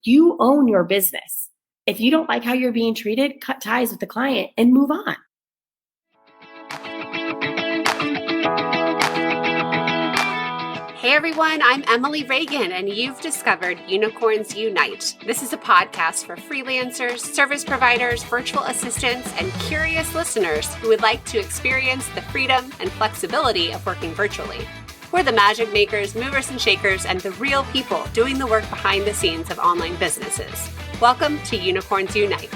You own your business. If you don't like how you're being treated, cut ties with the client and move on. Hey everyone, I'm Emily Reagan, and you've discovered Unicorns Unite. This is a podcast for freelancers, service providers, virtual assistants, and curious listeners who would like to experience the freedom and flexibility of working virtually. We're the magic makers, movers and shakers, and the real people doing the work behind the scenes of online businesses. Welcome to Unicorns Unite.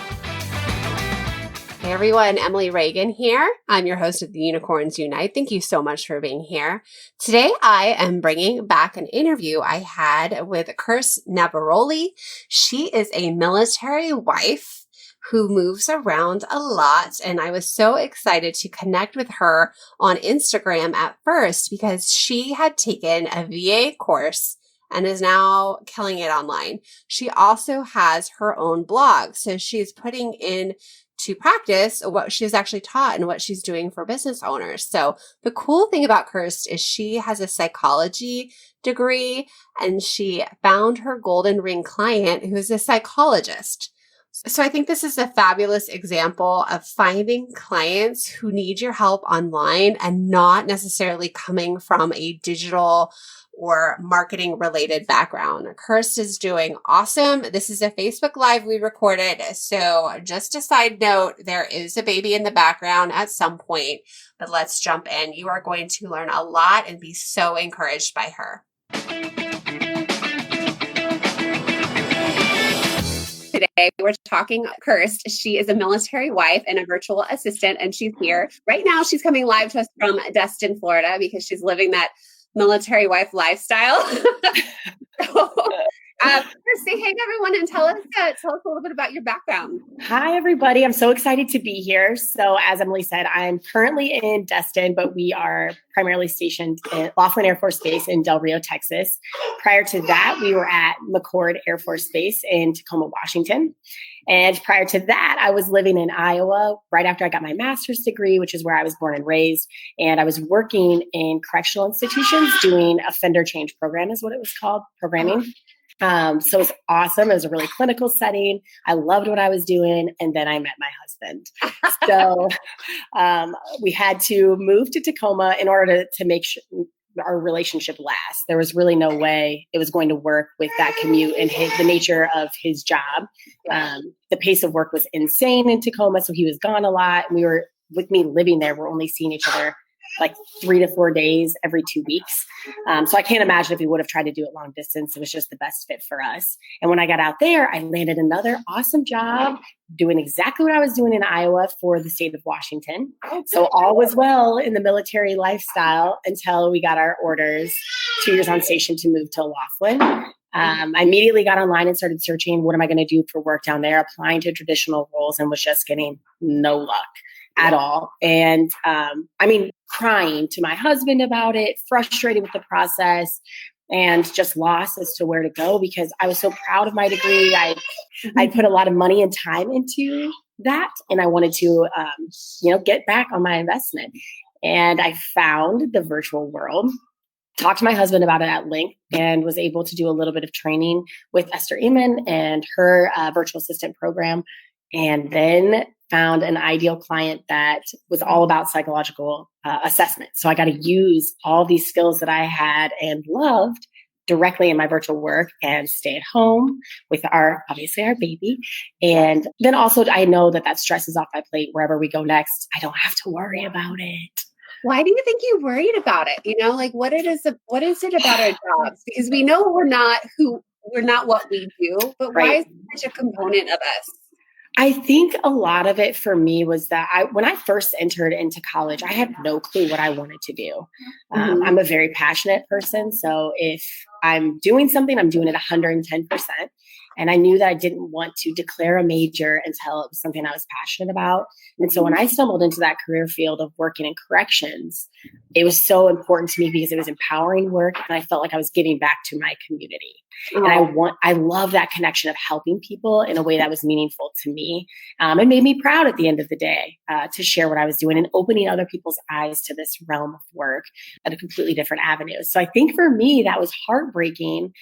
Hey everyone, Emily Reagan here. I'm your host of the Unicorns Unite. Thank you so much for being here. Today I am bringing back an interview I had with Krist Navaroli. She is a military wife who moves around a lot, and I was so excited to connect with her on Instagram at first because she had taken a VA course and is now killing it online. She also has her own blog, so she's putting in to practice what she's actually taught and what she's doing for business owners. So the cool thing about Krist is she has a psychology degree, and she found her golden ring client who is a psychologist. So I think this is a fabulous example of finding clients who need your help online and not necessarily coming from a digital or marketing related background. Krist is doing awesome. This is a Facebook Live we recorded. So just a side note, there is a baby in the background at some point, but let's jump in. You are going to learn a lot and be so encouraged by her. Today, we're talking Krist. She is a military wife and a virtual assistant, and she's here. Right now, she's coming live to us from Destin, Florida, because she's living that military wife lifestyle. First, say hey to everyone and tell us a little bit about your background. Hi, everybody. I'm so excited to be here. So as Emily said, I'm currently in Destin, but we are primarily stationed at Laughlin Air Force Base in Del Rio, Texas. Prior to that, we were at McCord Air Force Base in Tacoma, Washington. And prior to that, I was living in Iowa right after I got my master's degree, which is where I was born and raised. And I was working in correctional institutions doing offender change program is what it was called, programming. So it was awesome. It was a really clinical setting. I loved what I was doing. And then I met my husband. So we had to move to Tacoma in order to make sure our relationship last. There was really no way it was going to work with that commute and the nature of his job. The pace of work was insane in Tacoma. So he was gone a lot. And with me living there, we're only seeing each other like 3 to 4 days every 2 weeks. So I can't imagine if we would have tried to do it long distance. It was just the best fit for us. And when I got out there, I landed another awesome job doing exactly what I was doing in Iowa for the state of Washington. So all was well in the military lifestyle until we got our orders 2 years on station to move to Laughlin. I immediately got online and started searching, what am I going to do for work down there, applying to traditional roles, and was just getting no luck at all. And crying to my husband about it, frustrated with the process, and just lost as to where to go because I was so proud of my degree. I put a lot of money and time into that, and I wanted to, get back on my investment. And I found the virtual world, talked to my husband about it at length, and was able to do a little bit of training with Esther Eamon and her virtual assistant program. And then found an ideal client that was all about psychological assessment. So I got to use all these skills that I had and loved directly in my virtual work and stay at home with obviously our baby. And then also I know that stresses off my plate wherever we go next. I don't have to worry about it. Why do you think you worried about it? What is it about our jobs? Because we know we're not what we do, but Right. Why is it such a component of us? I think a lot of it for me was that when I first entered into college, I had no clue what I wanted to do. I'm a very passionate person. So if I'm doing something, I'm doing it 110%. And I knew that I didn't want to declare a major until it was something I was passionate about. And so when I stumbled into that career field of working in corrections, it was so important to me because it was empowering work. And I felt like I was giving back to my community. And I love that connection of helping people in a way that was meaningful to me. It made me proud at the end of the day to share what I was doing and opening other people's eyes to this realm of work at a completely different avenue. So I think for me, that was heartbreaking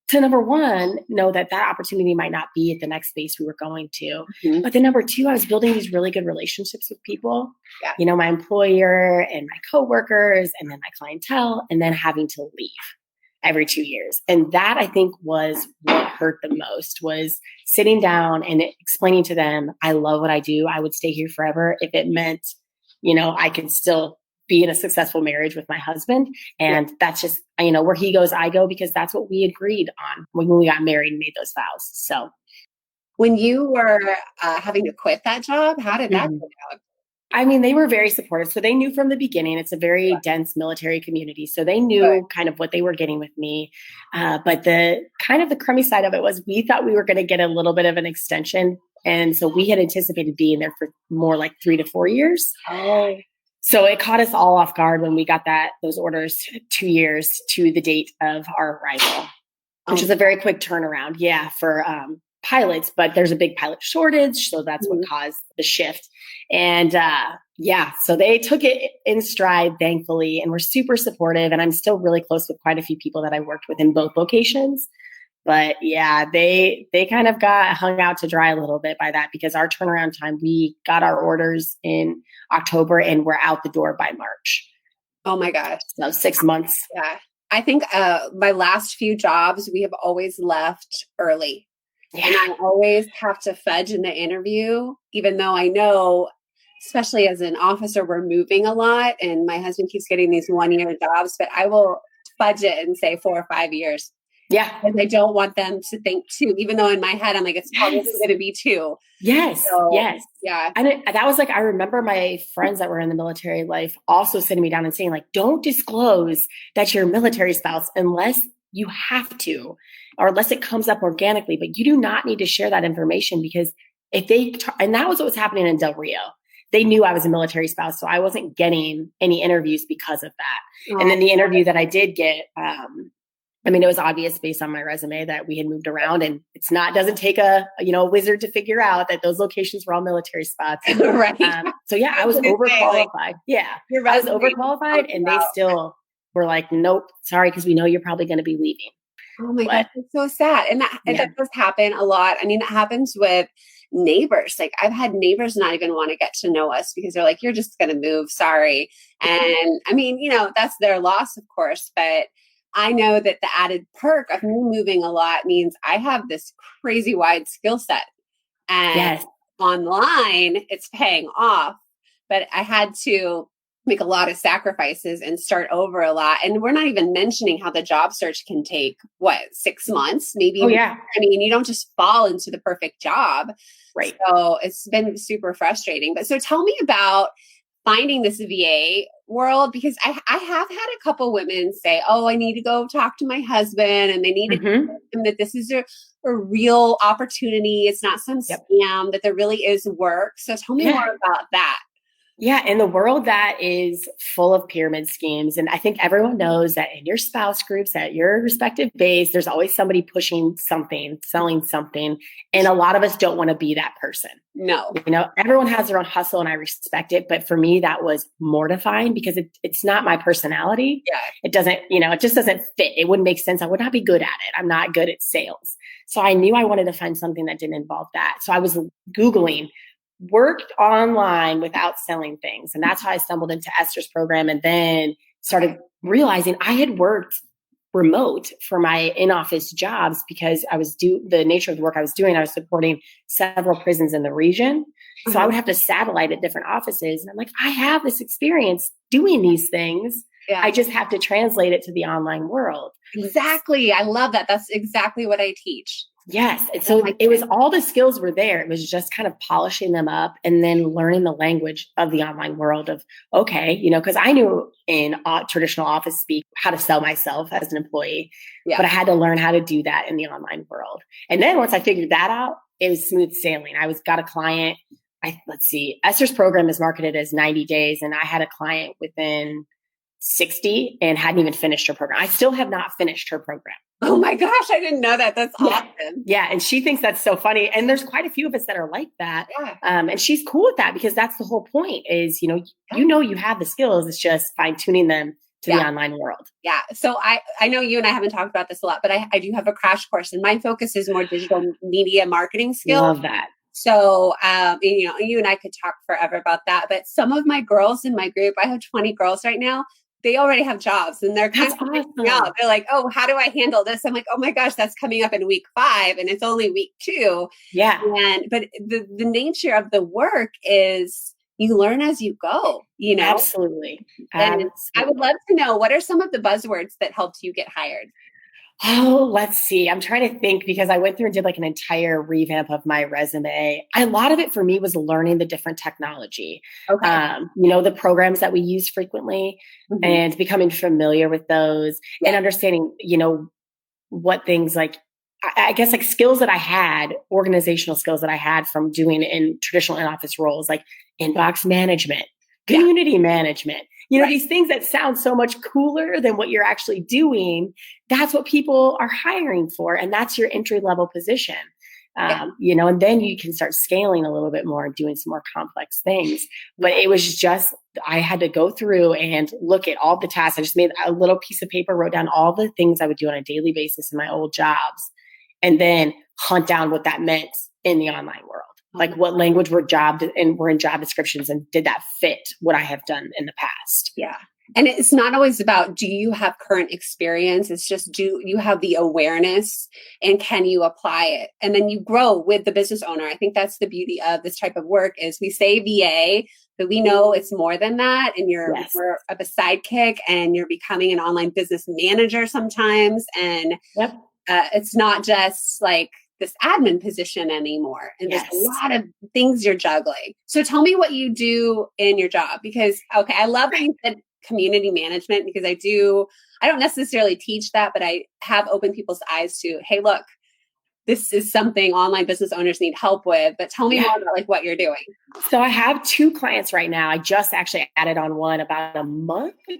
to number one, know that that opportunity might not be at the next space we were going to. Mm-hmm. But then number two, I was building these really good relationships with people, Yeah. my employer and my coworkers and then my clientele, and then having to leave every 2 years. And that I think was what hurt the most, was sitting down and explaining to them, I love what I do. I would stay here forever if it meant, I could still be in a successful marriage with my husband. And that's just, where he goes, I go, because that's what we agreed on when we got married and made those vows. So when you were having to quit that job, how did that go out? I mean, they were very supportive. So they knew from the beginning, it's a very dense military community. So they knew kind of what they were getting with me. But the kind of the crummy side of it was we thought we were going to get a little bit of an extension. And so we had anticipated being there for more like 3 to 4 years. Oh. So it caught us all off guard when we got those orders 2 years to the date of our arrival, which is a very quick turnaround. Yeah, for pilots, but there's a big pilot shortage. So that's what caused the shift. And so they took it in stride, thankfully, and were super supportive. And I'm still really close with quite a few people that I worked with in both locations. But yeah, they kind of got hung out to dry a little bit by that, because our turnaround time, we got our orders in October and we're out the door by March. Oh my gosh. So 6 months. Yeah. I think my last few jobs, we have always left early. Yeah. And I always have to fudge in the interview, even though I know, especially as an officer, we're moving a lot and my husband keeps getting these 1-year jobs, but I will fudge it and say 4 or 5 years. Yeah. Because I don't want them to think 2, even though in my head, I'm like, it's probably going to be 2. Yes. So, yes. Yeah. And that was like, I remember my friends that were in the military life also sitting me down and saying, like, don't disclose that you're a military spouse unless you have to, or unless it comes up organically, but you do not need to share that information, because if they, and that was what was happening in Del Rio. They knew I was a military spouse, so I wasn't getting any interviews because of that. And then the interview that I did get, it was obvious based on my resume that we had moved around, and doesn't take a wizard to figure out that those locations were all military spots. Right. So yeah, I was overqualified. I was overqualified, and they still were like, nope, sorry, because we know you're probably going to be leaving. Oh my God, it's so sad. And that does happen a lot. I mean, that happens with neighbors. Like, I've had neighbors not even want to get to know us because they're like, you're just going to move. Sorry. And I mean, that's their loss, of course. But I know that the added perk of me moving a lot means I have this crazy wide skill set. And online, it's paying off. But I had to make a lot of sacrifices and start over a lot. And we're not even mentioning how the job search can take 6 months, maybe. Oh, yeah. I mean, you don't just fall into the perfect job. Right. So it's been super frustrating. But so tell me about finding this VA world, because I have had a couple women say, oh, I need to go talk to my husband, and they need to tell him that this is a real opportunity. It's not some scam, that there really is work. So tell me more about that. Yeah, in the world that is full of pyramid schemes. And I think everyone knows that in your spouse groups, at your respective base, there's always somebody pushing something, selling something. And a lot of us don't want to be that person. No. Everyone has their own hustle, and I respect it. But for me, that was mortifying, because it's not my personality. Yeah. It doesn't, it just doesn't fit. It wouldn't make sense. I would not be good at it. I'm not good at sales. So I knew I wanted to find something that didn't involve that. So I was Googling, worked online without selling things. And that's how I stumbled into Esther's program, and then started realizing I had worked remote for my in-office jobs, because I was the nature of the work I was doing. I was supporting several prisons in the region. So I would have to satellite at different offices. And I'm like, I have this experience doing these things. Yeah. I just have to translate it to the online world. Exactly. I love that. That's exactly what I teach. Yes. And so it was, all the skills were there. It was just kind of polishing them up and then learning the language of the online world of, okay, because I knew in traditional office speak how to sell myself as an employee, but I had to learn how to do that in the online world. And then once I figured that out, it was smooth sailing. Got a client. Esther's program is marketed as 90 days. And I had a client within 60 and hadn't even finished her program. I still have not finished her program. Oh my gosh, I didn't know that. That's awesome. Yeah. And she thinks that's so funny. And there's quite a few of us that are like that. Yeah. And she's cool with that, because that's the whole point is, you have the skills. It's just fine tuning them to the online world. Yeah. So I know you and I haven't talked about this a lot, but I do have a crash course, and my focus is more digital media marketing skills. Love that. So, you and I could talk forever about that, but some of my girls in my group, I have 20 girls right now, they already have jobs, and they're kind of freaking out. They're like, oh, how do I handle this? I'm like, oh my gosh, that's coming up in week 5 and it's only week 2. Yeah. But the nature of the work is you learn as you go, Absolutely. And I would love to know, what are some of the buzzwords that helped you get hired? Oh, let's see. I'm trying to think, because I went through and did like an entire revamp of my resume. A lot of it for me was learning the different technology, the programs that we use frequently, and becoming familiar with those and understanding, what things like, I guess like skills that I had, organizational skills that I had from doing in traditional in-office roles, like inbox management, community management. These things that sound so much cooler than what you're actually doing, that's what people are hiring for. And that's your entry level position. And then you can start scaling a little bit more and doing some more complex things. But it was just, I had to go through and look at all the tasks. I just made a little piece of paper, wrote down all the things I would do on a daily basis in my old jobs, and then hunt down what that meant in the online world. Like what language were in job descriptions, and did that fit what I have done in the past? Yeah. And it's not always about, do you have current experience? It's just, do you have the awareness, and can you apply it? And then you grow with the business owner. I think that's the beauty of this type of work, is we say VA, but we know it's more than that. And you're more of a sidekick, and you're becoming an online business manager sometimes. And it's not just like this admin position anymore. And there's a lot of things you're juggling. So tell me what you do in your job, because, I love that you said community management, because I don't necessarily teach that, but I have opened people's eyes to, hey, look, this is something online business owners need help with. But tell me more about like what you're doing. So I have 2 clients right now. I just actually added on one about a month and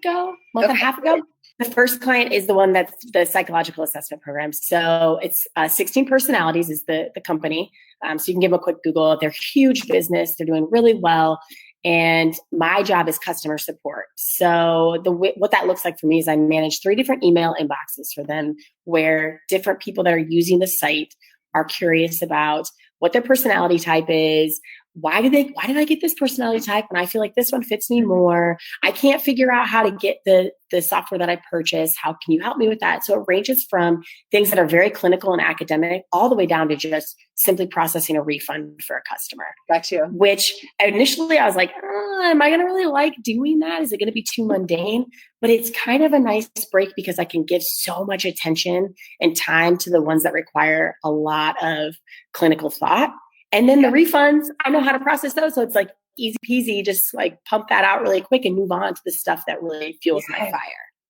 a half ago. The first client is the one that's the psychological assessment program. So it's 16 Personalities is the company. So you can give them a quick Google. They're a huge business. They're doing really well. And my job is customer support. So what that looks like for me is I manage 3 different email inboxes for them, where different people that are using the site are curious about what their personality type is. Why did I get this personality type when I feel like this one fits me more? I can't figure out how to get the software that I purchased. How can you help me with that? So it ranges from things that are very clinical and academic all the way down to just simply processing a refund for a customer. Gotcha. Which initially I was like, am I going to really like doing that? Is it going to be too mundane? But it's kind of a nice break, because I can give so much attention and time to the ones that require a lot of clinical thought. And then the refunds, I know how to process those. So it's like easy peasy, just like pump that out really quick and move on to the stuff that really fuels my fire.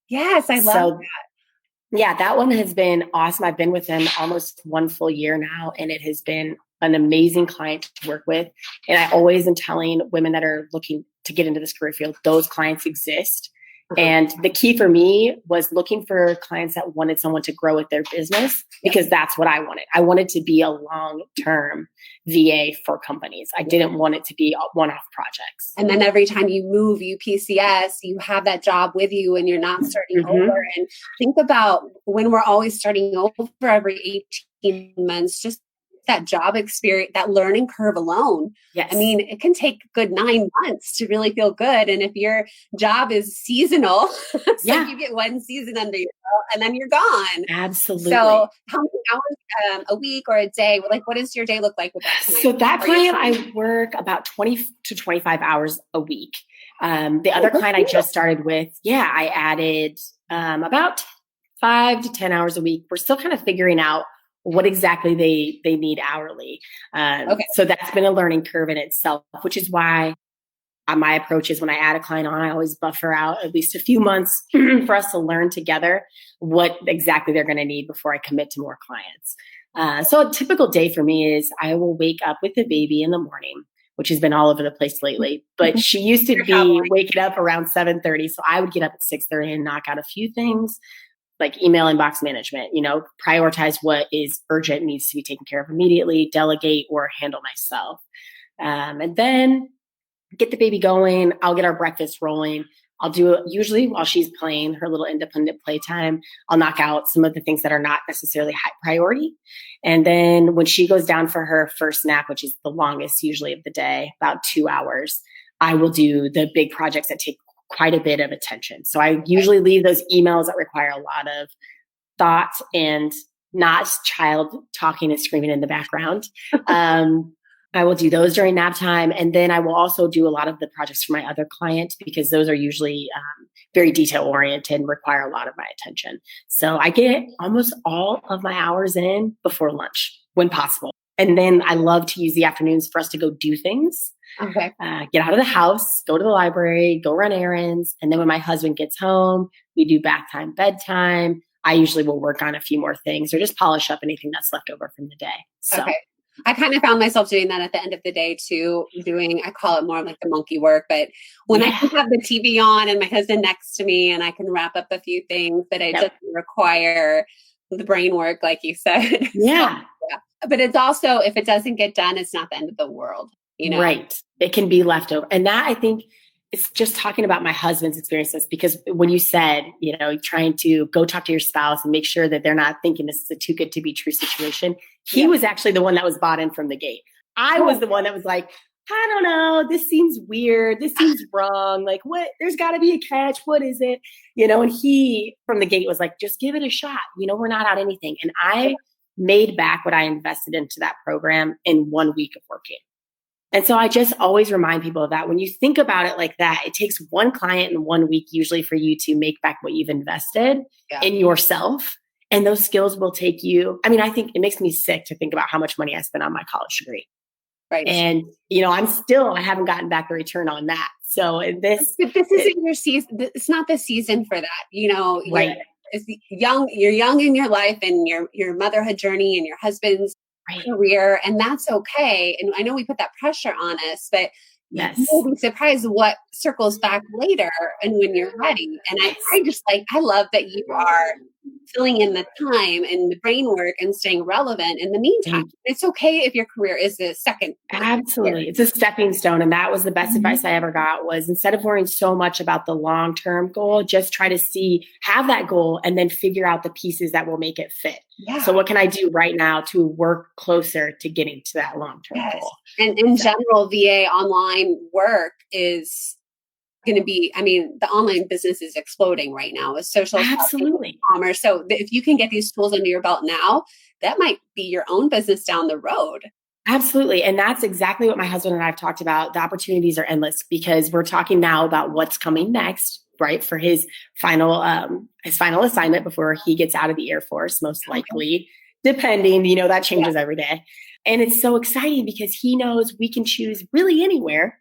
Yes, I love that. Yeah, that one has been awesome. I've been with them almost 1 full year now, and it has been an amazing client to work with. And I always am telling women that are looking to get into this career field, those clients exist. And the key for me was looking for clients that wanted someone to grow with their business, because that's what I wanted. I wanted to be a long-term VA for companies. I didn't want it to be one-off projects. And then every time you move UPCS, you have that job with you, and you're not starting over. And think about when we're always starting over every 18 months, just that job experience, that learning curve alone. Yes. I mean, it can take a good 9 months to really feel good. And if your job is seasonal, you get 1 season under your belt and then you're gone. Absolutely. So how many hours a week or a day? Like, what does your day look like with that client? So that client, I work about 20 to 25 hours a week. The other client I just started with, I added about 5 to 10 hours a week. We're still kind of figuring out what exactly they need hourly. So that's been a learning curve in itself, which is why my approach is when I add a client on, I always buffer out at least a few months for us to learn together what exactly they're going to need before I commit to more clients. So a typical day for me is I will wake up with the baby in the morning, which has been all over the place lately, but she used to be waking up around 7:30. So I would get up at 6:30 and knock out a few things, like email inbox management, prioritize what is urgent, needs to be taken care of immediately, delegate or handle myself. And then get the baby going. I'll get our breakfast rolling. I'll do it usually while she's playing her little independent playtime. I'll knock out some of the things that are not necessarily high priority. And then when she goes down for her first nap, which is the longest usually of the day, about 2 hours, I will do the big projects that take quite a bit of attention. So I usually leave those emails that require a lot of thought and not child talking and screaming in the background. I will do those during nap time. And then I will also do a lot of the projects for my other client because those are usually very detail oriented and require a lot of my attention. So I get almost all of my hours in before lunch when possible. And then I love to use the afternoons for us to go do things. Okay. Get out of the house, go to the library, go run errands. And then when my husband gets home, we do bath time, bedtime. I usually will work on a few more things or just polish up anything that's left over from the day. So. Okay. I kind of found myself doing that at the end of the day too, I call it more like the monkey work, but when I can have the TV on and my husband next to me and I can wrap up a few things, but it doesn't require the brain work, like you said. Yeah. But it's also, if it doesn't get done, it's not the end of the world, Right. It can be left over. And that, I think, it's just talking about my husband's experiences, because when you said, trying to go talk to your spouse and make sure that they're not thinking this is a too good to be true situation, he was actually the one that was bought in from the gate. I was the one that was like, I don't know, this seems weird. This seems wrong. Like, what? There's got to be a catch. What is it? And he from the gate was like, just give it a shot. We're not out anything. And I made back what I invested into that program in 1 week of working. And so I just always remind people of that. When you think about it like that, it takes one client in 1 week usually for you to make back what you've invested in yourself. And those skills will take you. I mean, I think it makes me sick to think about how much money I spent on my college degree. Right. And, I haven't gotten back the return on that. So this isn't your season. It's not the season for that, right. You're young in your life and your motherhood journey and your husband's career, and that's okay. And I know we put that pressure on us, but you'll be surprised what circles back later and when you're ready. And I love that you are filling in the time and the brain work and staying relevant in the meantime. It's okay if your career is the second. Absolutely. It's a stepping stone. And that was the best advice I ever got, was instead of worrying so much about the long-term goal, just try to have that goal and then figure out the pieces that will make it fit. Yeah. So what can I do right now to work closer to getting to that long-term goal? And in general, VA online work is going to be, the online business is exploding right now with social commerce. So if you can get these tools under your belt now, that might be your own business down the road. Absolutely. And that's exactly what my husband and I have talked about. The opportunities are endless because we're talking now about what's coming next, right? For his final assignment before he gets out of the Air Force, most likely, depending, that changes every day. And it's so exciting because he knows we can choose really anywhere.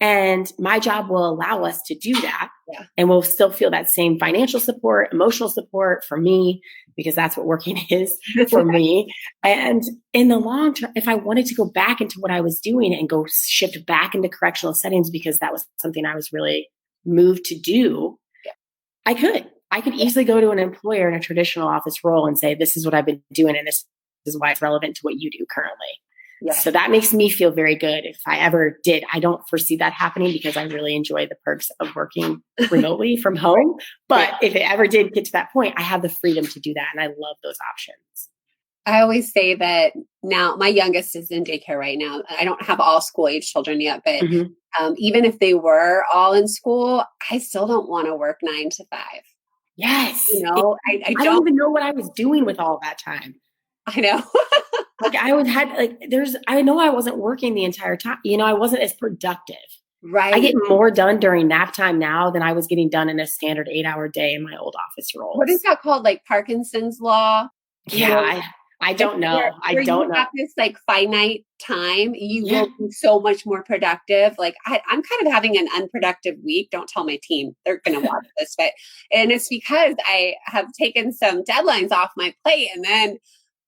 And my job will allow us to do that. Yeah. And we'll still feel that same financial support, emotional support for me, because that's what working is for me. And in the long term, if I wanted to go back into what I was doing and go shift back into correctional settings, because that was something I was really moved to do, I could easily go to an employer in a traditional office role and say, this is what I've been doing. And this is why it's relevant to what you do currently. Yeah. So that makes me feel very good. If I ever did, I don't foresee that happening because I really enjoy the perks of working remotely from home. But if it ever did get to that point, I have the freedom to do that. And I love those options. I always say that now my youngest is in daycare right now. I don't have all school age children yet, but even if they were all in school, I still don't want to work 9 to 5. Yes. I don't even know what I was doing with all that time. I know. I know I wasn't working the entire time. I wasn't as productive. Right. I get more done during nap time now than I was getting done in a standard 8-hour day in my old office role. What is that called? Like Parkinson's law? Yeah. I don't know. I don't know. Have this finite time, you will be so much more productive. I'm kind of having an unproductive week. Don't tell my team; they're going to watch this, and it's because I have taken some deadlines off my plate, and then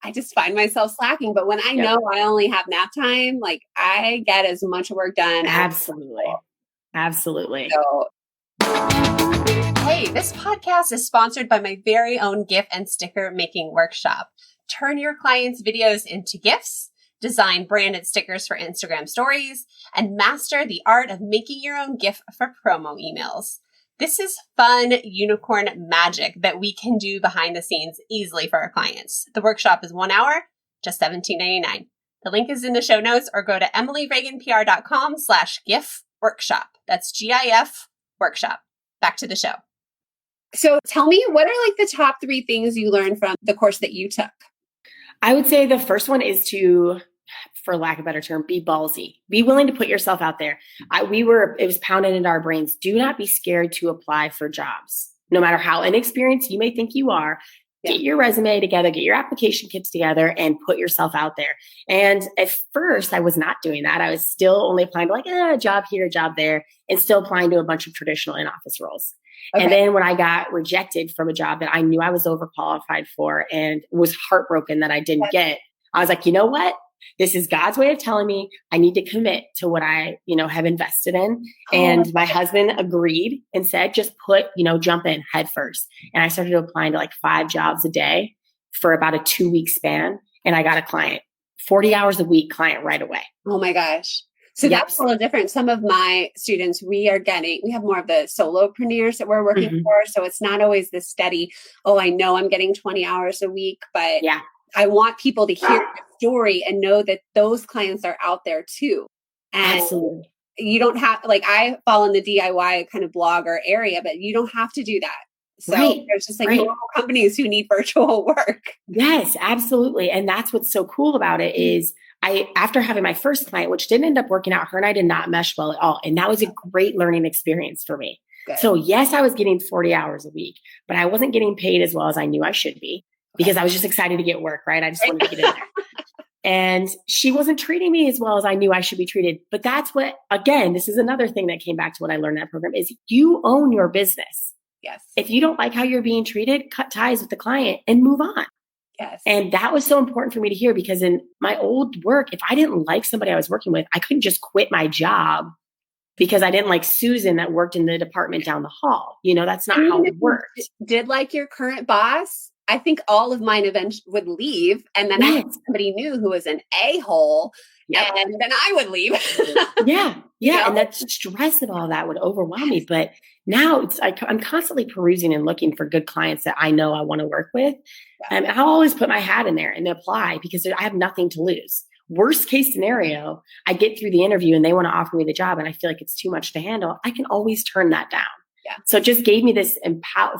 I just find myself slacking. But when I know I only have nap time, I get as much work done. Absolutely. So, hey, this podcast is sponsored by my very own GIF and sticker making workshop. Turn your clients' videos into GIFs, design branded stickers for Instagram stories, and master the art of making your own GIF for promo emails. This is fun unicorn magic that we can do behind the scenes easily for our clients. The workshop is 1 hour, just $17.99. The link is in the show notes, or go to emilyreaganpr.com/GIF workshop. That's GIF workshop. Back to the show. So tell me, what are like the top 3 things you learned from the course that you took? I would say the first one is to, for lack of a better term, be ballsy. Be willing to put yourself out there. It was pounded into our brains. Do not be scared to apply for jobs. No matter how inexperienced you may think you are, get your resume together, get your application kits together, and put yourself out there. And at first, I was not doing that. I was still only applying to a job here, a job there, and still applying to a bunch of traditional in-office roles. Okay. And then when I got rejected from a job that I knew I was overqualified for and was heartbroken that I didn't get, I was like, you know what? This is God's way of telling me I need to commit to what I, have invested in. And my husband agreed and said, just jump in head first. And I started applying to 5 jobs a day for about a 2-week span. And I got a client, 40 hours a week client right away. Oh my gosh. So that's a little different. Some of my students, we have more of the solopreneurs that we're working for. So it's not always this steady, I know I'm getting 20 hours a week, but I want people to hear the story and know that those clients are out there too. And absolutely. You don't have, I fall in the DIY kind of blogger area, but you don't have to do that. So there's just normal companies who need virtual work. Yes, absolutely. And that's what's so cool about it is after having my first client, which didn't end up working out, her and I did not mesh well at all. And that was a great learning experience for me. Good. So yes, I was getting 40 hours a week, but I wasn't getting paid as well as I knew I should be because I was just excited to get work, right? I just wanted to get in there. And she wasn't treating me as well as I knew I should be treated. But that's what, again, this is another thing that came back to what I learned in that program is you own your business. Yes. If you don't like how you're being treated, cut ties with the client and move on. Yes. And that was so important for me to hear because in my old work, if I didn't like somebody I was working with, I couldn't just quit my job because I didn't like Susan that worked in the department down the hall. That's not how it worked. Did like your current boss? I think all of mine eventually would leave. And then somebody new who was an a-hole. Yep. And then I would leave. Yeah. And that stress of all that would overwhelm me. But now I'm constantly perusing and looking for good clients that I know I want to work with. And I'll always put my hat in there and apply because I have nothing to lose. Worst case scenario, I get through the interview and they want to offer me the job and I feel like it's too much to handle. I can always turn that down. Yeah. So it just gave me this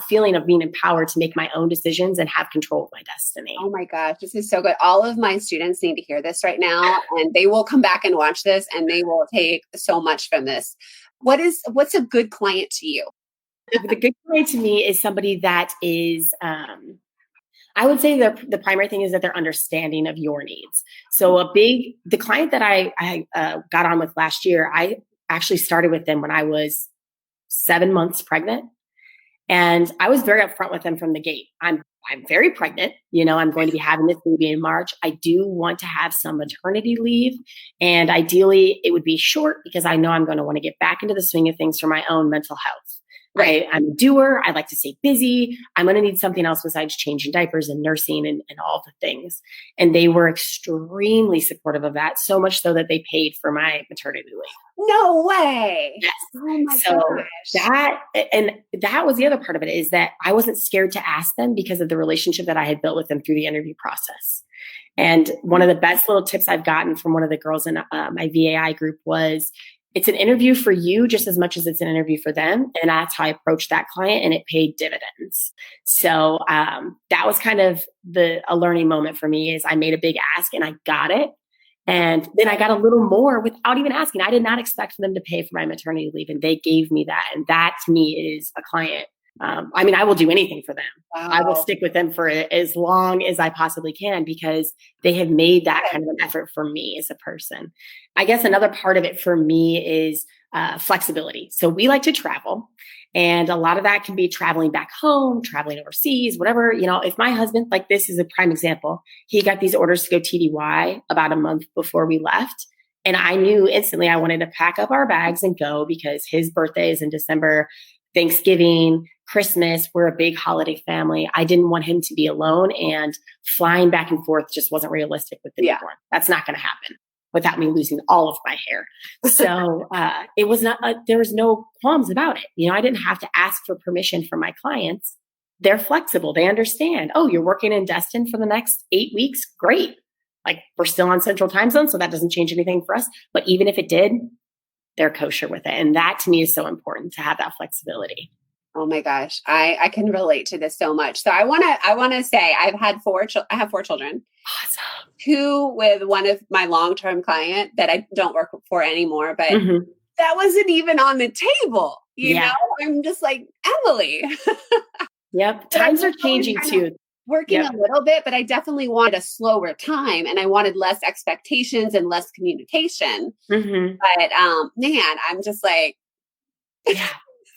feeling of being empowered to make my own decisions and have control of my destiny. Oh my gosh, this is so good. All of my students need to hear this right now, and they will come back and watch this and they will take so much from this. What's a good client to you? The good client to me is somebody that is, I would say the primary thing is that they're understanding of your needs. So the client that I got on with last year, I actually started with them when I was 7 months pregnant. And I was very upfront with them from the gate. I'm very pregnant. I'm going to be having this baby in March. I do want to have some maternity leave. And ideally it would be short because I know I'm going to want to get back into the swing of things for my own mental health. Right. I'm a doer. I like to stay busy. I'm going to need something else besides changing diapers and nursing and all the things. And they were extremely supportive of that. So much so that they paid for my maternity leave. No way. Yes. Oh my gosh. That was the other part of it is that I wasn't scared to ask them because of the relationship that I had built with them through the interview process. And one of the best little tips I've gotten from one of the girls in my VAI group was, it's an interview for you just as much as it's an interview for them. And that's how I approached that client and it paid dividends. So that was kind of a learning moment for me is I made a big ask and I got it. And then I got a little more without even asking. I did not expect for them to pay for my maternity leave and they gave me that. And that to me is a client. I will do anything for them. Wow. I will stick with them for as long as I possibly can because they have made that kind of an effort for me as a person. I guess another part of it for me is flexibility. So we like to travel and a lot of that can be traveling back home, traveling overseas, whatever. If my husband, like this is a prime example, he got these orders to go TDY about a month before we left. And I knew instantly I wanted to pack up our bags and go because his birthday is in December. Thanksgiving, Christmas, we're a big holiday family. I didn't want him to be alone and flying back and forth just wasn't realistic with the newborn. That's not going to happen. without me losing all of my hair. So it was not, there was no qualms about it. I didn't have to ask for permission from my clients. They're flexible. They understand. Oh, you're working in Destin for the next 8 weeks. Great. Like, we're still on Central Time Zone, so that doesn't change anything for us. But even if it did, they're kosher with it. And that to me is so important, to have that flexibility. Oh my gosh. I can relate to this so much. So I want to say I have 4 children. Awesome. 2 with one of my long-term client that I don't work for anymore, but that wasn't even on the table. You know, I'm just like, Emily. Yep. Times are changing too. Working a little bit, but I definitely wanted a slower time, and I wanted less expectations and less communication. But man, I'm just like,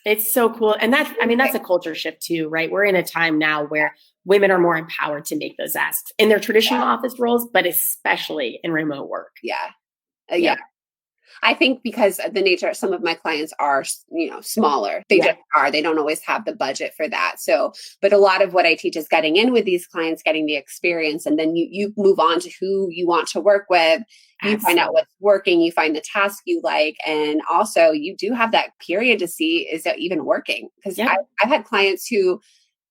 it's so cool. And that's a culture shift too, right? We're in a time now where women are more empowered to make those asks in their traditional office roles, but especially in remote work. Yeah. I think because of the nature, some of my clients are, smaller. They just are. They don't always have the budget for that. So, but a lot of what I teach is getting in with these clients, getting the experience, and then you move on to who you want to work with. You find out what's working. You find the task you like. And also you do have that period to see, is it even working? Because I've had clients who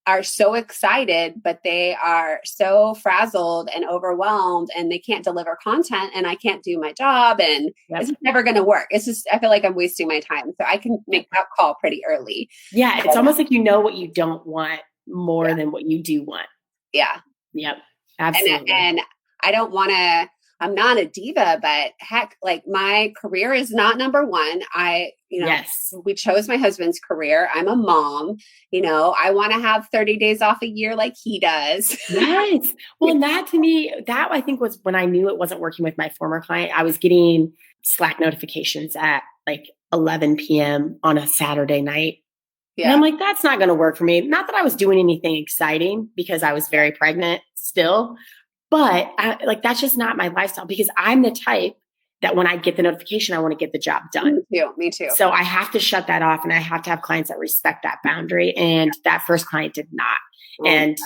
are so excited, but they are so frazzled and overwhelmed, and they can't deliver content, and I can't do my job, and it's never going to work. It's just, I feel like I'm wasting my time. So I can make that call pretty early. Yeah. It's almost like what you don't want more than what you do want. Yeah. Yep. Absolutely. And I don't want to, I'm not a diva, but heck, like, my career is not number one. We chose my husband's career. I'm a mom, I want to have 30 days off a year like he does. Yes. Well, and that to me, that I think was when I knew it wasn't working with my former client. I was getting Slack notifications at like 11 p.m. on a Saturday night. Yeah. And I'm like, that's not going to work for me. Not that I was doing anything exciting, because I was very pregnant still. But that's just not my lifestyle, because I'm the type that when I get the notification, I want to get the job done. Me too. So I have to shut that off, and I have to have clients that respect that boundary. And that first client did not. And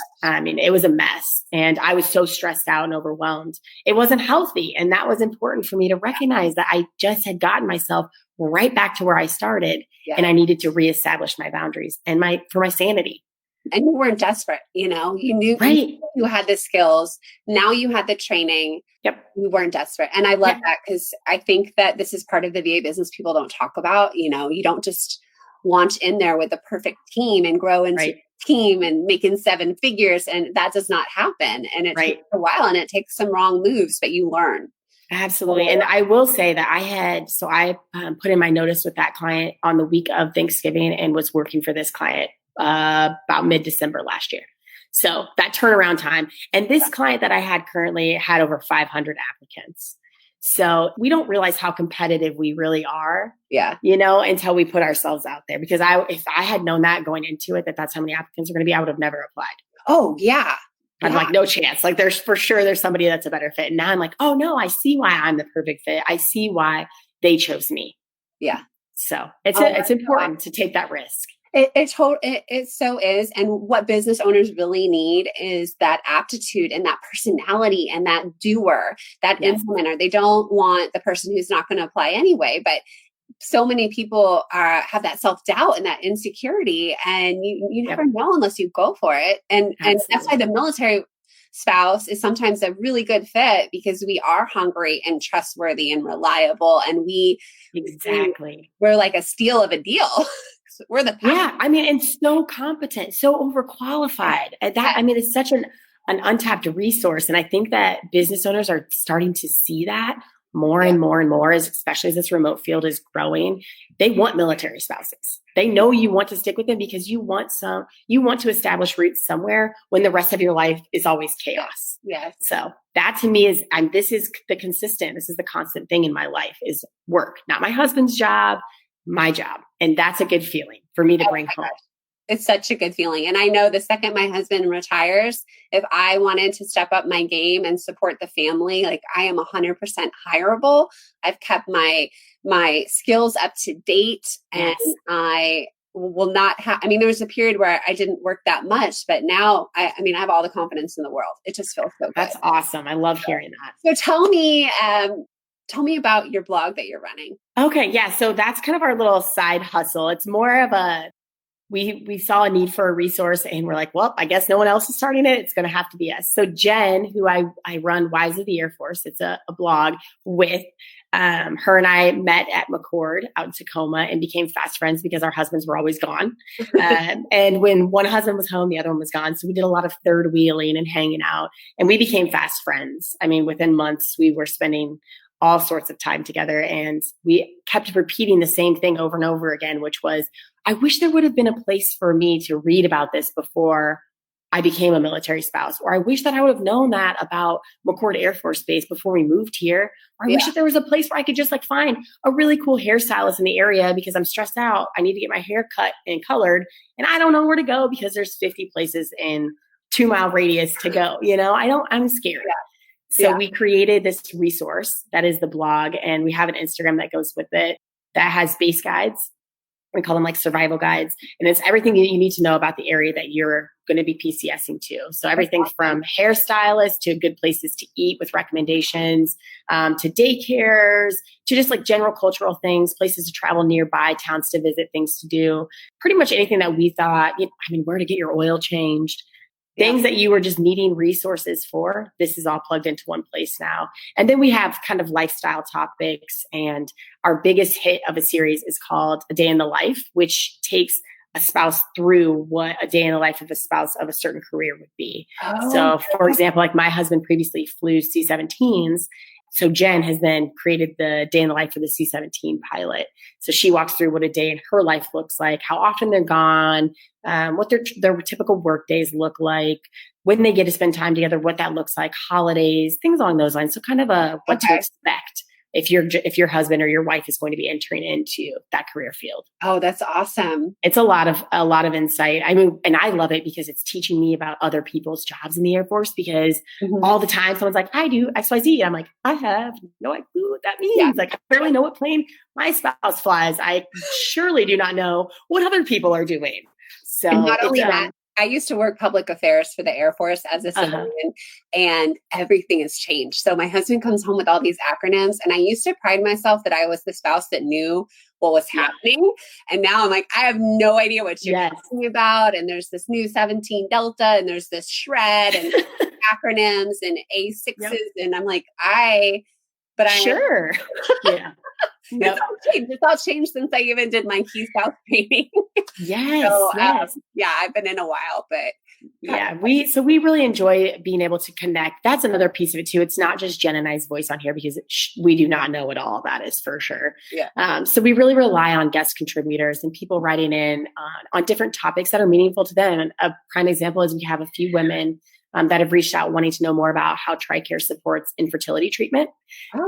it was a mess, and I was so stressed out and overwhelmed. It wasn't healthy. And that was important for me to recognize, that I just had gotten myself right back to where I started, and I needed to reestablish my boundaries and for my sanity. And you weren't desperate, you knew you had the skills. Now you had the training. Yep. You weren't desperate. And I love that, because I think that this is part of the VA business people don't talk about. You don't just launch in there with a perfect team and grow into a team and making 7 figures. And that does not happen. And it takes a while, and it takes some wrong moves, but you learn. Absolutely. And I will say that I put in my notice with that client on the week of Thanksgiving, and was working for this client about mid-December last year. So that turnaround time. And this client that I had currently had over 500 applicants. So we don't realize how competitive we really are, until we put ourselves out there. Because if I had known that going into it, that's how many applicants are going to be, I would have never applied. Oh, yeah. I'm like, no chance. Like, there's somebody that's a better fit. And now I'm like, oh no, I see why I'm the perfect fit. I see why they chose me. Yeah. So it's important to take that risk. It so is. And what business owners really need is that aptitude and that personality and that doer, that implementer. They don't want the person who's not going to apply anyway, but so many people have that self-doubt and that insecurity, and you never know unless you go for it. And that's why the military spouse is sometimes a really good fit, because we are hungry and trustworthy and reliable, and we're like a steal of a deal. We're the path. And so competent, so overqualified. It's such an untapped resource. And I think that business owners are starting to see that more and more and more, especially as this remote field is growing. They want military spouses. They know you want to stick with them, because you want to establish roots somewhere when the rest of your life is always chaos. Yes. So that to me is this is the constant thing in my life, is work, not my husband's job, my job. And that's a good feeling for me to bring home. It's such a good feeling. And I know the second my husband retires, if I wanted to step up my game and support the family, like, I am 100% hireable. I've kept my skills up to date, and I will not have, there was a period where I didn't work that much, but now I have all the confidence in the world. It just feels so good. That's awesome. I love hearing that. So tell me Tell me about your blog that you're running. Okay. Yeah. So that's kind of our little side hustle. It's more of we saw a need for a resource and we're like, well, I guess no one else is starting it. It's going to have to be us. So Jen, who I run Wise of the Air Force, it's a blog with, her and I met at McCord out in Tacoma and became fast friends because our husbands were always gone. And when one husband was home, the other one was gone. So we did a lot of third wheeling and hanging out, and we became fast friends. I mean, within months, we were spending all sorts of time together, and we kept repeating the same thing over and over again, which was, I wish there would have been a place for me to read about this before I became a military spouse, or I wish that I would have known that about McCord Air Force Base before we moved here. Or I wish that there was a place where I could just like find a really cool hairstylist in the area because I'm stressed out. I need to get my hair cut and colored, and I don't know where to go because there's 50 places in 2-mile radius to go. I'm scared. So we created this resource that is the blog, and we have an Instagram that goes with it that has base guides. We call them like survival guides. And it's everything that you need to know about the area that you're going to be PCSing to. So everything from hairstylists to good places to eat with recommendations, to daycares, to just like general cultural things, places to travel nearby, towns to visit, things to do. Pretty much anything that we thought, where to get your oil changed. Things that you were just needing resources for, this is all plugged into one place now. And then we have kind of lifestyle topics, and our biggest hit of a series is called A Day in the Life, which takes a spouse through what a day in the life of a spouse of a certain career would be. So for example, like my husband previously flew C-17s. So Jen has then created the day in the life of the C-17 pilot. So she walks through what a day in her life looks like, how often they're gone, what their typical work days look like, when they get to spend time together, what that looks like, holidays, things along those lines. So kind of what to expect if your husband or your wife is going to be entering into that career field. Oh, that's awesome. It's a lot of insight. I mean, and I love it because it's teaching me about other people's jobs in the Air Force, because all the time someone's like, I do XYZ. And I'm like, I have no idea what that means. Yeah. Like, I barely know what plane my spouse flies. I surely do not know what other people are doing. So and not only that, I used to work public affairs for the Air Force as a civilian, and everything has changed. So my husband comes home with all these acronyms, and I used to pride myself that I was the spouse that knew what was happening. And now I'm like, I have no idea what you're talking about. And there's this new 17 Delta, and there's this shred and acronyms and A6s. And I'm like, sure. Yeah. Yep. It's all changed since I even did my Key South training. Yes. I've been in a while, but we really enjoy being able to connect. That's another piece of it too. It's not just Jen and I's voice on here, because we do not know what all of that is for sure. Yeah. So we really rely on guest contributors and people writing in on different topics that are meaningful to them. And a prime example is we have a few women that have reached out wanting to know more about how TRICARE supports infertility treatment.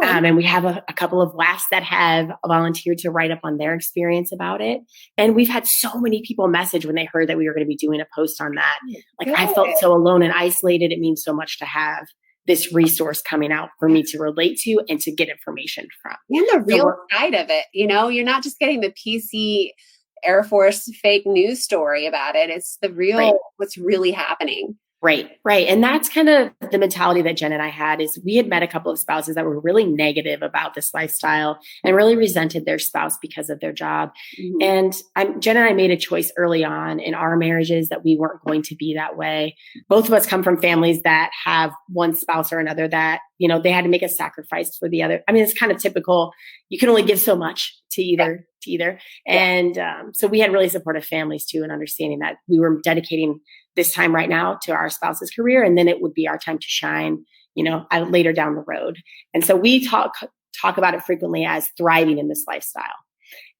And we have a couple of WAFs that have volunteered to write up on their experience about it. And we've had so many people message when they heard that we were going to be doing a post on that. Like, I felt so alone and isolated. It means so much to have this resource coming out for me to relate to and to get information from. And the real side of it, you're not just getting the PC Air Force fake news story about it. It's the real, what's really happening. Right. And that's kind of the mentality that Jen and I had. Is we had met a couple of spouses that were really negative about this lifestyle and really resented their spouse because of their job. And Jen and I made a choice early on in our marriages that we weren't going to be that way. Both of us come from families that have one spouse or another that, they had to make a sacrifice for the other. I mean, it's kind of typical. You can only give so much to either. And so we had really supportive families too, and understanding that we were dedicating this time right now to our spouse's career, and then it would be our time to shine, later down the road. And so we talk about it frequently as thriving in this lifestyle.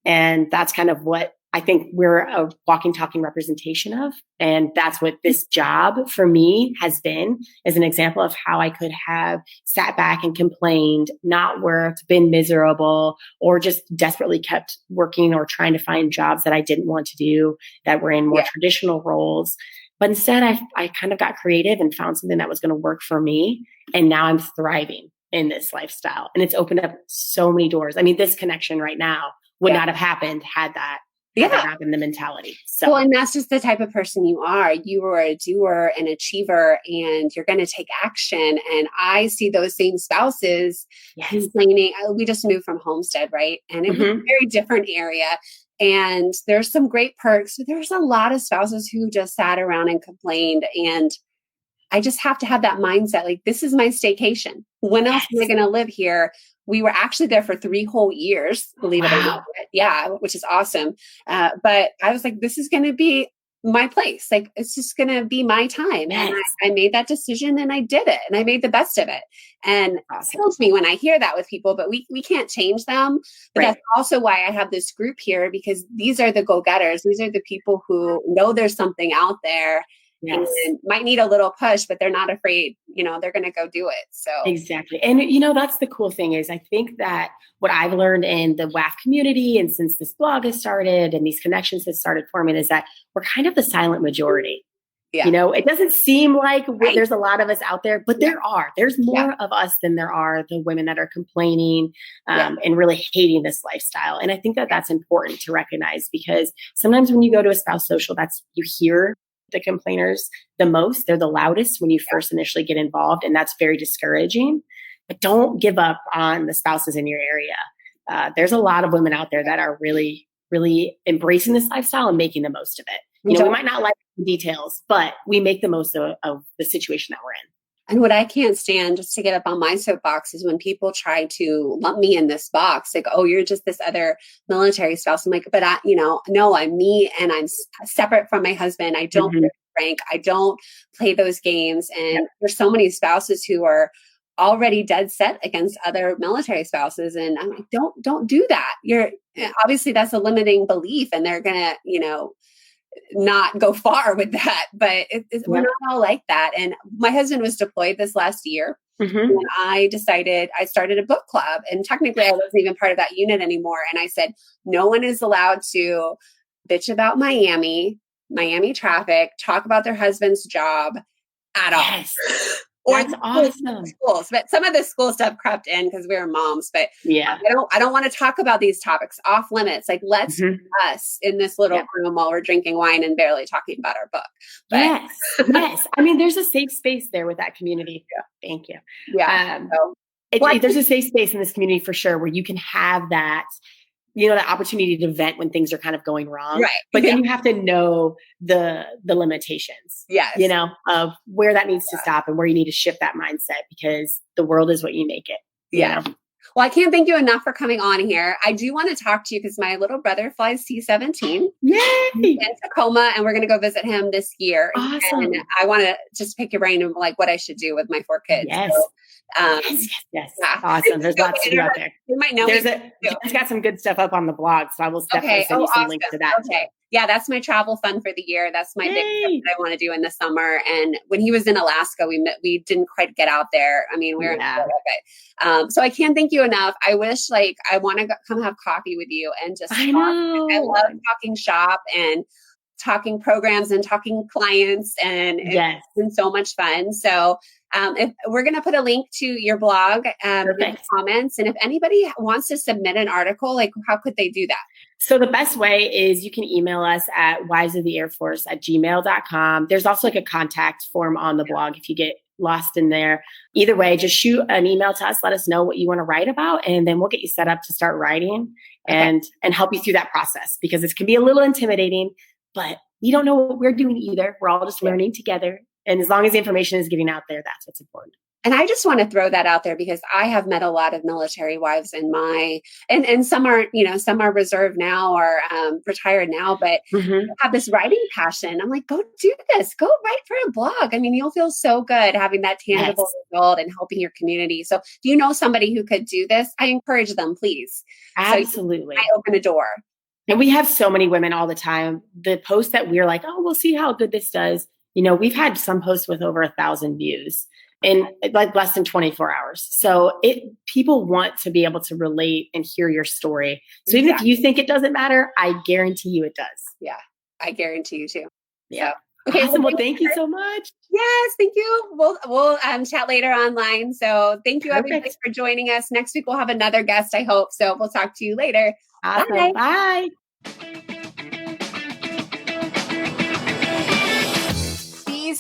And that's kind of what I think we're a walking, talking representation of. And that's what this job for me has been, as an example of how I could have sat back and complained, not worked, been miserable, or just desperately kept working or trying to find jobs that I didn't want to do, that were in more traditional roles. But instead, I kind of got creative and found something that was going to work for me. And now I'm thriving in this lifestyle. And it's opened up so many doors. I mean, this connection right now would not have happened had that have that not been the mentality. So, well, and that's just the type of person you are. You are a doer, an achiever, and you're going to take action. And I see those same spouses complaining. We just moved from Homestead, right? And it was a very different area. And there's some great perks, but there's a lot of spouses who just sat around and complained. And I just have to have that mindset. Like, this is my staycation. When else am I going to live here? We were actually there for 3 whole years, believe it or not. Yeah, which is awesome. But I was like, this is going to be my place. Like, it's just going to be my time. And I made that decision and I did it and I made the best of it. And it kills me when I hear that with people, but we can't change them. But that's also why I have this group here, because these are the go-getters. These are the people who know there's something out there. And might need a little push, but they're not afraid, they're going to go do it. So exactly. And, that's the cool thing is I think that what I've learned in the WAF community and since this blog has started and these connections have started forming is that we're kind of the silent majority. Yeah. It doesn't seem like there's a lot of us out there, but there's more of us than there are the women that are complaining and really hating this lifestyle. And I think that that's important to recognize because sometimes when you go to a spouse social, you hear the complainers the most. They're the loudest when you first initially get involved. And that's very discouraging. But don't give up on the spouses in your area. There's a lot of women out there that are really, really embracing this lifestyle and making the most of it. We might not like the details, but we make the most of the situation that we're in. And what I can't stand, just to get up on my soapbox, is when people try to lump me in this box, like, oh, you're just this other military spouse. I'm like, but no, I'm me and I'm separate from my husband. I don't rank. I don't play those games. And there's so many spouses who are already dead set against other military spouses. And I'm like, don't do that. Obviously that's a limiting belief and they're going to, not go far with that, but we're not all like that. And my husband was deployed this last year. And I started a book club, and technically I wasn't even part of that unit anymore. And I said, no one is allowed to bitch about Miami traffic, talk about their husband's job at all. Or that's awesome. Schools, but some of the school stuff crept in because we were moms. But I don't want to talk about these topics off limits. Like, let's us in this little room while we're drinking wine and barely talking about our book. But, yes. I mean, there's a safe space there with that community. Thank you. There's a safe space in this community for sure, where you can have that. That opportunity to vent when things are kind of going wrong. Right. But then you have to know the limitations, of where that needs to stop and where you need to shift that mindset because the world is what you make it. Well, I can't thank you enough for coming on here. I do want to talk to you because my little brother flies C-17 in Tacoma, and we're going to go visit him this year. Awesome. And I want to just pick your brain of like what I should do with my 4 kids. Yes. So, yes. Awesome. There's lots to do out there. You might know. It's got some good stuff up on the blog, so I will definitely send you some links to that. Okay. Yeah, that's my travel fun for the year. That's my big trip that I want to do in the summer. And when he was in Alaska, we didn't quite get out there. I mean, we were in Florida, so I can't thank you enough. I wish I want to come have coffee with you and just talk. I love talking shop and talking programs and talking clients, and it's been so much fun. So if we're going to put a link to your blog in the comments, and if anybody wants to submit an article, like how could they do that? So the best way is you can email us at wivesoftheairforce@gmail.com. There's also like a contact form on the blog if you get lost in there. Either way, just shoot an email to us. Let us know what you want to write about, and then we'll get you set up to start writing and help you through that process, because it can be a little intimidating, but we don't know what we're doing either. We're all just learning together. And as long as the information is getting out there, that's what's important. And I just want to throw that out there because I have met a lot of military wives in and some are, some are reserved now or retired now, but have this writing passion. I'm like, go do this, go write for a blog. I mean, you'll feel so good having that tangible result and helping your community. So do you know somebody who could do this? I encourage them, please. Absolutely. So I open a door. And we have so many women all the time. The posts that we're like, oh, we'll see how good this does. We've had some posts with over 1,000 views in like less than 24 hours. So people want to be able to relate and hear your story. So even if you think it doesn't matter, I guarantee you it does. Yeah, I guarantee you too. Yeah. Okay. Awesome. Well, thank you so much. Yes, thank you. We'll chat later online. So thank you everybody for joining us. Next week we'll have another guest, I hope. So we'll talk to you later. Awesome. Bye.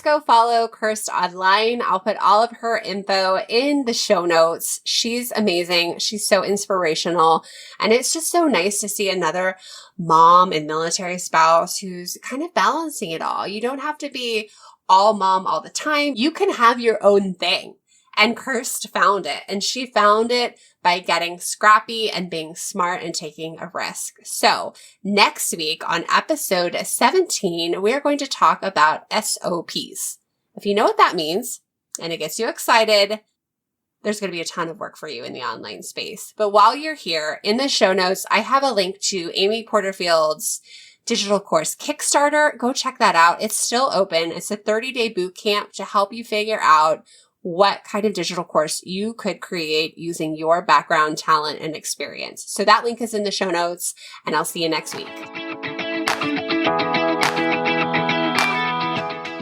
go follow Krist online. I'll put all of her info in the show notes. She's amazing. She's so inspirational. And it's just so nice to see another mom and military spouse who's kind of balancing it all. You don't have to be all mom all the time. You can have your own thing. And Krist found it. And she found it by getting scrappy and being smart and taking a risk. So next week on episode 17, we're going to talk about SOPs. If you know what that means and it gets you excited, there's going to be a ton of work for you in the online space. But while you're here, in the show notes, I have a link to Amy Porterfield's digital course Kickstarter. Go check that out. It's still open. It's a 30-day boot camp to help you figure out what kind of digital course you could create using your background, talent, and experience. So that link is in the show notes, and I'll see you next week.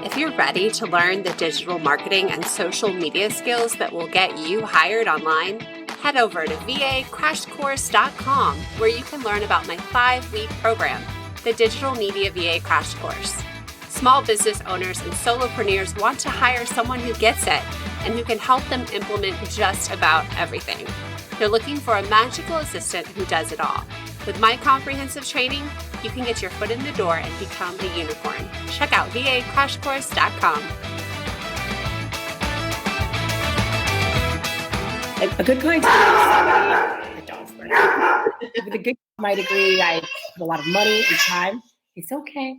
If you're ready to learn the digital marketing and social media skills that will get you hired online, head over to vacrashcourse.com, where you can learn about my 5-week program, the Digital Media VA Crash Course. Small business owners and solopreneurs want to hire someone who gets it and who can help them implement just about everything. They're looking for a magical assistant who does it all. With my comprehensive training, you can get your foot in the door and become a unicorn. Check out vacrashcourse.com. A good client the dog's barking. With a good client might agree I put a lot of money and time. It's okay.